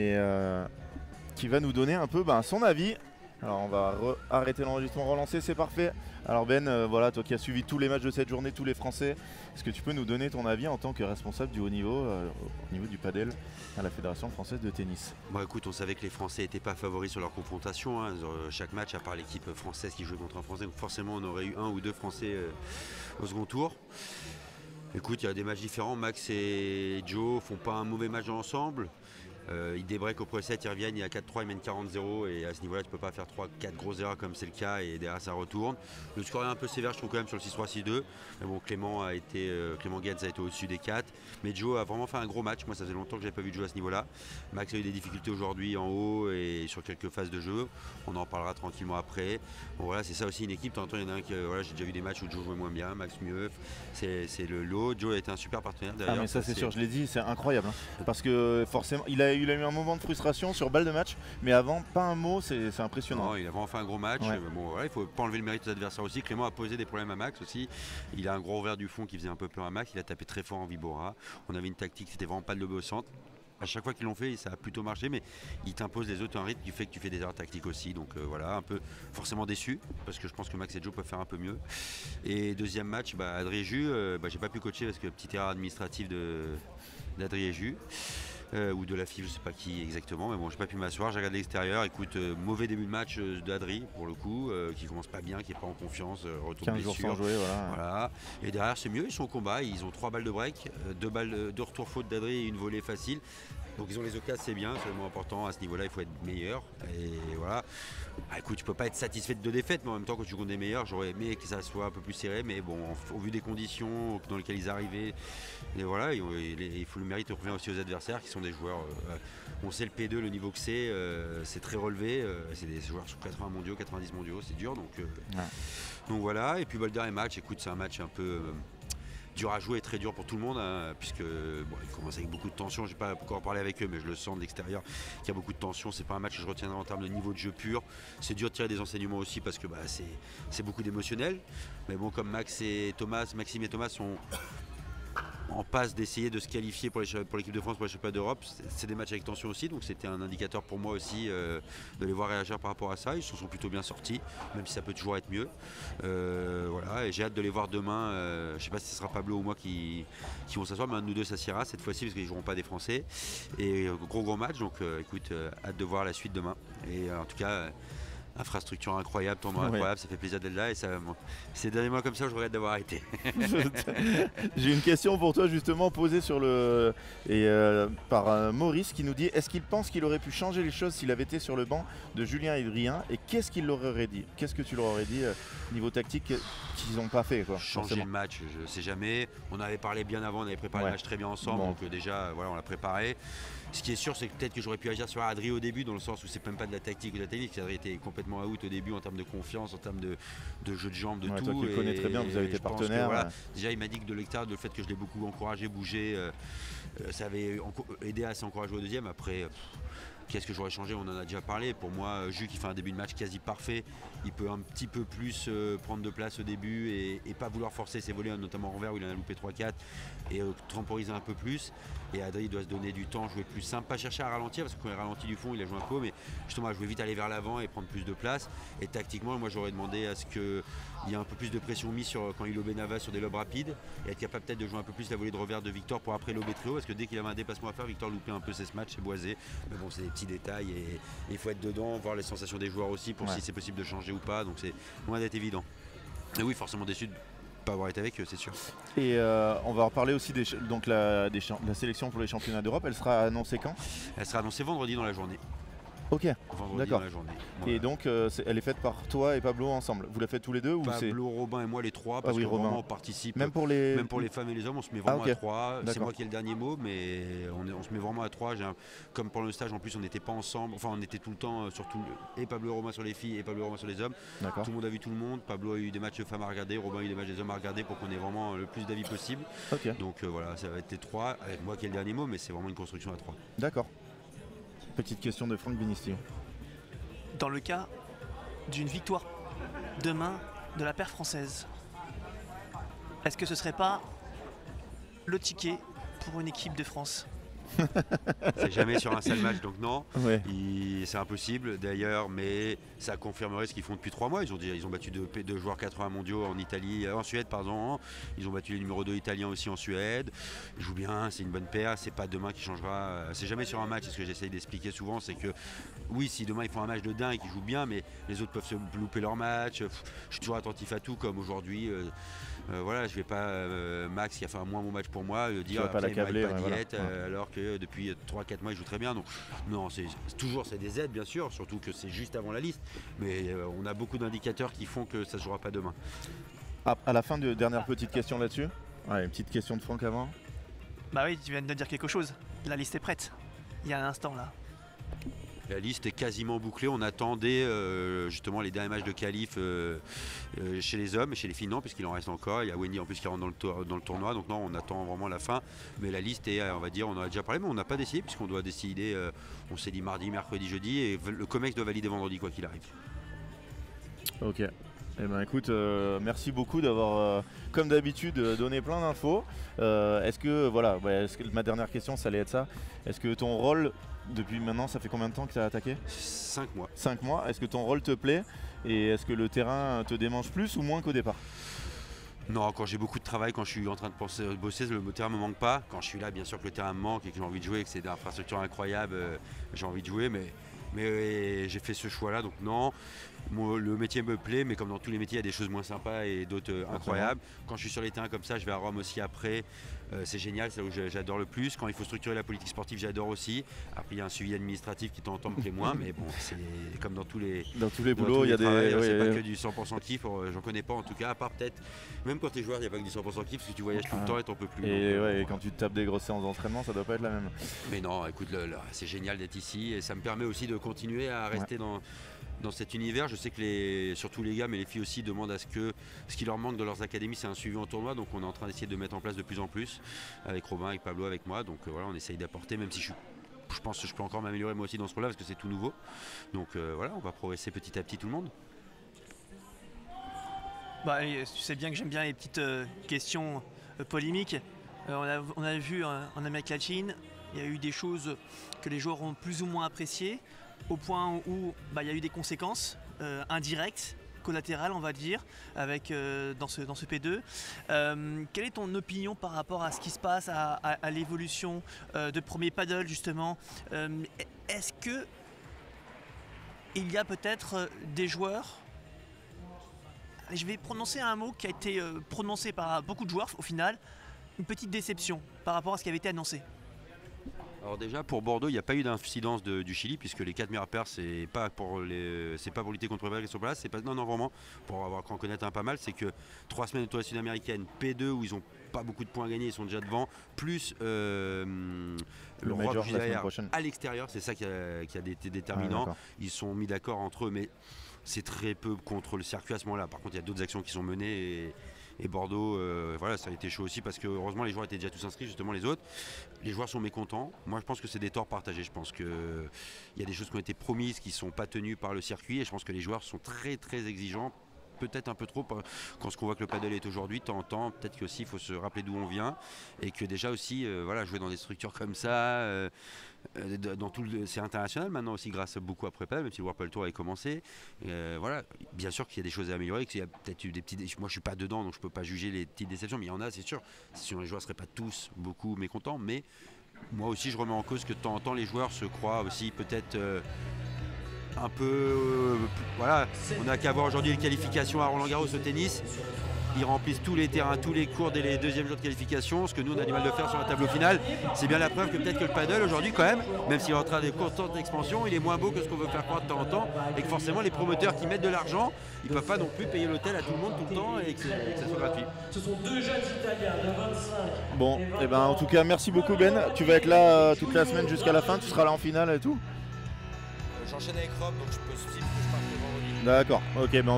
mais qui va nous donner un peu son avis. Alors on va arrêter l'enregistrement, relancer, c'est parfait. Alors Ben, voilà, toi qui as suivi tous les matchs de cette journée, tous les Français, est-ce que tu peux nous donner ton avis en tant que responsable du haut niveau, au niveau du padel à la Fédération française de tennis? Bon écoute, on savait que les Français n'étaient pas favoris sur leur confrontation, hein. Chaque match, à part l'équipe française qui jouait contre un Français, donc forcément on aurait eu un ou deux Français au second tour. Écoute, il y a des matchs différents, Max et Joe font pas un mauvais match dans l'ensemble. Ils débreakent au premier set, ils reviennent, il y a 4-3, ils mènent 40-0 et à ce niveau-là tu peux pas faire 3-4 grosses erreurs comme c'est le cas et derrière ça retourne. Le score est un peu sévère je trouve quand même sur le 6-3, 6-2. Mais bon, Clément Gaetz a été au-dessus des 4. Mais Joe a vraiment fait un gros match, moi ça faisait longtemps que j'avais pas vu Joe à ce niveau-là. Max a eu des difficultés aujourd'hui en haut et sur quelques phases de jeu. On en parlera tranquillement après. Bon voilà, c'est ça aussi une équipe, de temps en temps il y en a un qui, voilà, j'ai déjà vu des matchs où Joe jouait moins bien, Max mieux. C'est le lot. Joe a été un super partenaire derrière. Ah mais ça c'est sûr, je l'ai dit, c'est incroyable. Hein. Parce que forcément, il a eu un moment de frustration sur balle de match, mais avant, pas un mot, c'est impressionnant. Non, il a vraiment fait un gros match. Ouais. Bon, voilà, il faut pas enlever le mérite aux adversaires aussi. Clément a posé des problèmes à Max aussi. Il a un gros revers du fond qui faisait un peu peur à Max. Il a tapé très fort en Vibora. On avait une tactique, c'était vraiment pas de lobe au centre. À chaque fois qu'ils l'ont fait, ça a plutôt marché, mais il t'impose les autres un rythme qui fait que tu fais des erreurs tactiques aussi. Donc voilà, un peu forcément déçu, parce que je pense que Max et Joe peuvent faire un peu mieux. Et deuxième match, Adrien Jus, j'ai pas pu coacher parce que petite erreur administrative d'Adrien Jus. Ou de la FIF, je sais pas qui exactement, mais bon, j'ai pas pu m'asseoir, j'ai regardé l'extérieur. Écoute, mauvais début de match d'Adri pour le coup, qui commence pas bien, qui est pas en confiance, retour 15 blessure. jours sans jouer, voilà. Et derrière c'est mieux, ils sont au combat, ils ont 3 balles de break, 2 retours faute d'Adri et une volée facile. Donc ils ont les occasions, c'est bien, c'est vraiment important. À ce niveau-là, il faut être meilleur. Et voilà. Écoute, tu peux pas être satisfait de 2 défaites, mais en même temps, quand tu comptes des meilleurs, j'aurais aimé que ça soit un peu plus serré. Mais bon, au vu des conditions dans lesquelles ils arrivaient, et voilà, il faut le mérite revient aussi aux adversaires qui sont des joueurs. On sait le P2, le niveau que c'est très relevé. C'est des joueurs sous 80 mondiaux, 90 mondiaux, c'est dur. Donc voilà. Et puis le dernier match, écoute, c'est un match un peu. Dur à jouer et très dur pour tout le monde, hein, puisque il commence avec beaucoup de tension. J'ai pas encore parlé avec eux, mais je le sens de l'extérieur qu'il y a beaucoup de tension. C'est pas un match que je retiendrai en termes de niveau de jeu pur. C'est dur de tirer des enseignements aussi parce que c'est beaucoup d'émotionnel. Mais bon, comme Maxime et Thomas sont en passe d'essayer de se qualifier pour l'équipe de France pour les championnats d'Europe, c'est des matchs avec tension aussi, donc c'était un indicateur pour moi aussi de les voir réagir par rapport à ça. Ils se sont plutôt bien sortis, même si ça peut toujours être mieux. Voilà, et j'ai hâte de les voir demain. Je ne sais pas si ce sera Pablo ou moi qui vont s'asseoir, mais un de nous deux s'assiera cette fois-ci parce qu'ils ne joueront pas des Français. Et gros match, donc écoute, hâte de voir la suite demain. Et en tout cas, infrastructure incroyable, tournoi incroyable, ça fait plaisir d'être là et c'est des derniers mois comme ça où je regrette d'avoir arrêté. J'ai une question pour toi justement posée sur par Maurice qui nous dit: est-ce qu'il pense qu'il aurait pu changer les choses s'il avait été sur le banc de Julien et Adrien, et qu'est-ce qu'il leur aurait dit? Qu'est-ce que tu leur aurais dit niveau tactique qu'ils n'ont pas fait, quoi? Changer le match, je ne sais jamais. On avait parlé bien avant, on avait préparé le match très bien ensemble, donc déjà voilà, on l'a préparé. Ce qui est sûr, c'est que peut-être que j'aurais pu agir sur Adri au début, dans le sens où c'est même pas de la tactique ou de la technique. Adri était complètement out au début en termes de confiance, en termes de jeu de jambes, de tout. Toi qui le connais très bien, vous avez été partenaires. Voilà, déjà, il m'a dit que de l'extérieur, le fait que je l'ai beaucoup encouragé, bougé, ça avait aidé à s'encourager au deuxième. Après, qu'est-ce que j'aurais changé? On en a déjà parlé. Pour moi, Jus qui fait un début de match quasi parfait, il peut un petit peu plus prendre de place au début et pas vouloir forcer ses volets, notamment en revers où il en a loupé 3-4, et temporiser un peu plus. Et Adri doit se donner du temps, jouer plus simple, pas chercher à ralentir, parce que quand il ralentit du fond, il a joué un peu, mais justement à jouer vite, aller vers l'avant et prendre plus de place. Et tactiquement, moi j'aurais demandé à ce qu'il y ait un peu plus de pression mise quand il lobait Navas sur des lobes rapides, et être capable peut-être de jouer un peu plus la volée de revers de Victor pour après lober très haut, parce que dès qu'il avait un déplacement à faire, Victor loupait un peu ses matchs, c'est boisé. Mais bon, c'est des petits détails et il faut être dedans, voir les sensations des joueurs aussi pour si c'est possible de changer ou pas, donc c'est loin d'être évident. Et oui, forcément déçu de pas avoir été avec eux, c'est sûr. Et on va reparler aussi donc la sélection pour les championnats d'Europe. Elle sera annoncée quand? Elle sera annoncée vendredi dans la journée. Ok, d'accord. Et donc elle est faite par toi et Pablo ensemble? Vous la faites tous les deux ou Pablo, Robin et moi les trois, parce que vraiment on participe. Même pour les femmes et les hommes, on se met vraiment à trois. C'est moi qui ai le dernier mot, mais on se met vraiment à trois. Comme pour le stage, en plus on n'était pas ensemble, enfin on était tout le temps, surtout et Pablo et Robin sur les filles et Pablo et Robin sur les hommes. Tout le monde a vu tout le monde. Pablo a eu des matchs de femmes à regarder, Robin a eu des matchs des hommes à regarder pour qu'on ait vraiment le plus d'avis possible. Donc voilà, ça va être les trois, avec moi qui ai le dernier mot, mais c'est vraiment une construction à trois. D'accord. Petite question de Franck Binisti. Dans le cas d'une victoire demain de la paire française, est-ce que ce serait pas le ticket pour une équipe de France C'est jamais sur un seul match, donc non. Ouais. C'est impossible d'ailleurs, mais ça confirmerait ce qu'ils font depuis 3 mois. Ils ont battu deux joueurs 80 mondiaux en Suède, pardon. Ils ont battu les numéro 2 italiens aussi en Suède. Ils jouent bien, c'est une bonne paire. C'est pas demain qui changera. C'est jamais sur un match. C'est ce que j'essaye d'expliquer souvent, c'est que oui, si demain ils font un match de dingue, ils jouent bien, mais les autres peuvent se louper leur match. Je suis toujours attentif à tout, comme aujourd'hui. Voilà, je vais pas Max qui a fait un moins bon match pour moi dire pas l'accabler, pas diète, voilà. alors que depuis 3-4 mois il joue très bien. Donc non, c'est des aides bien sûr, surtout que c'est juste avant la liste, mais on a beaucoup d'indicateurs qui font que ça se jouera pas demain. À la fin de dernière petite question là-dessus. Ouais, une petite question de Franck avant. Bah oui, tu viens de dire quelque chose. La liste est prête. Il y a un instant là. La liste est quasiment bouclée. On attendait justement les derniers matchs de qualif chez les hommes et chez les filles non, puisqu'il en reste encore. Il y a Wendy en plus qui rentre dans le tournoi, donc non, on attend vraiment la fin. Mais la liste est, on va dire, on en a déjà parlé, mais on n'a pas décidé puisqu'on doit décider. On s'est dit mardi, mercredi, jeudi, et le Comex doit valider vendredi quoi qu'il arrive. Ok. Eh ben écoute, merci beaucoup d'avoir, comme d'habitude, donné plein d'infos. Est-ce que ma dernière question, ça allait être ça. Est-ce que ton rôle, depuis maintenant, ça fait combien de temps que tu as attaqué ? 5 mois. 5 mois. Est-ce que ton rôle te plaît ? Et est-ce que le terrain te démange plus ou moins qu'au départ ? Non, quand j'ai beaucoup de travail, quand je suis en train de bosser, le terrain ne me manque pas. Quand je suis là, bien sûr que le terrain me manque et que j'ai envie de jouer, que c'est des infrastructures incroyables, j'ai envie de jouer, mais j'ai fait ce choix-là, donc non. Le métier me plaît, mais comme dans tous les métiers, il y a des choses moins sympas et d'autres incroyables. Quand je suis sur les terrains comme ça, je vais à Rome aussi après. C'est génial, c'est là où j'adore le plus. Quand il faut structurer la politique sportive, j'adore aussi. Après, il y a un suivi administratif qui de temps en temps me plaît moins, mais bon, c'est comme dans tous les boulots, il y a des. C'est pas que du 100% kiff, j'en connais pas en tout cas, à part peut-être, même quand t'es joueur, il n'y a pas que du 100% kiff, parce que tu voyages tout le temps et t'en peux plus. Et quand tu te tapes des grosses séances d'entraînement, ça doit pas être la même. Mais non, écoute, c'est génial d'être ici et ça me permet aussi de continuer à rester dans cet univers. Je sais que surtout les gars, mais les filles aussi, demandent à ce qui leur manque de leurs académies, c'est un suivi en tournoi. Donc on est en train d'essayer de mettre en place de plus en plus avec Robin, avec Pablo, avec moi. Donc voilà, on essaye d'apporter, même si je pense que je peux encore m'améliorer moi aussi dans ce rôle-là parce que c'est tout nouveau. Donc voilà, on va progresser petit à petit tout le monde. Bah, tu sais bien que j'aime bien les petites questions polémiques. On a vu en Amérique latine, il y a eu des choses que les joueurs ont plus ou moins appréciées, au point où il y a eu des conséquences indirectes, collatérales on va dire, avec, dans ce P2. Quelle est ton opinion par rapport à ce qui se passe, à l'évolution de premier paddle justement? Est-ce que il y a peut-être des joueurs, je vais prononcer un mot qui a été prononcé par beaucoup de joueurs au final, une petite déception par rapport à ce qui avait été annoncé? Alors déjà pour Bordeaux, il n'y a pas eu d'incidence du Chili puisque les 4 meilleures paires c'est pas pour lutter contre les qui sont pas là, c'est pas non vraiment pour en connaître un pas mal, c'est que 3 semaines de tournoi sud-américaine P2 où ils ont pas beaucoup de points gagnés, ils sont déjà devant, plus le major la semaine prochaine à l'extérieur, c'est ça qui a été déterminant. Ils sont mis d'accord entre eux, mais c'est très peu contre le circuit à ce moment-là. Par contre, il y a d'autres actions qui sont menées et Bordeaux, voilà, ça a été chaud aussi parce que heureusement les joueurs étaient déjà tous inscrits, justement les autres. Les joueurs sont mécontents. Moi, je pense que c'est des torts partagés. Je pense qu'il y a des choses qui ont été promises qui ne sont pas tenues par le circuit et je pense que les joueurs sont très très exigeants. Peut-être un peu trop quand ce qu'on voit que le paddle est aujourd'hui, de temps en temps, peut-être qu'aussi il faut se rappeler d'où on vient et que déjà aussi voilà, jouer dans des structures comme ça, c'est international maintenant aussi grâce beaucoup à Prépa, même si le World Padel Tour avait commencé. Voilà, bien sûr qu'il y a des choses à améliorer, qu'il y a peut-être eu des petites. Moi je suis pas dedans donc je peux pas juger les petites déceptions, mais il y en a, c'est sûr. Sinon les joueurs seraient pas tous beaucoup mécontents, mais moi aussi je remets en cause que de temps en temps les joueurs se croient aussi peut-être un peu voilà, on n'a qu'à voir aujourd'hui les qualifications à Roland-Garros au tennis. Ils remplissent tous les terrains, tous les cours dès les deuxièmes jours de qualification, ce que nous on a du mal de faire sur un tableau final. C'est bien la preuve que peut-être que le paddle aujourd'hui quand même s'il est en train de constante expansion, il est moins beau que ce qu'on veut faire croire de temps en temps et que forcément les promoteurs qui mettent de l'argent, ils ne peuvent pas non plus payer l'hôtel à tout le monde tout le temps et que ça soit gratuit. Ce sont 2 jeunes Italiens de 25. Bon, et ben en tout cas merci beaucoup Ben, tu vas être là toute la semaine jusqu'à la fin, tu seras là en finale et tout. J'enchaîne avec Rob donc je peux suivre que je parte le vendredi. D'accord, ok, ben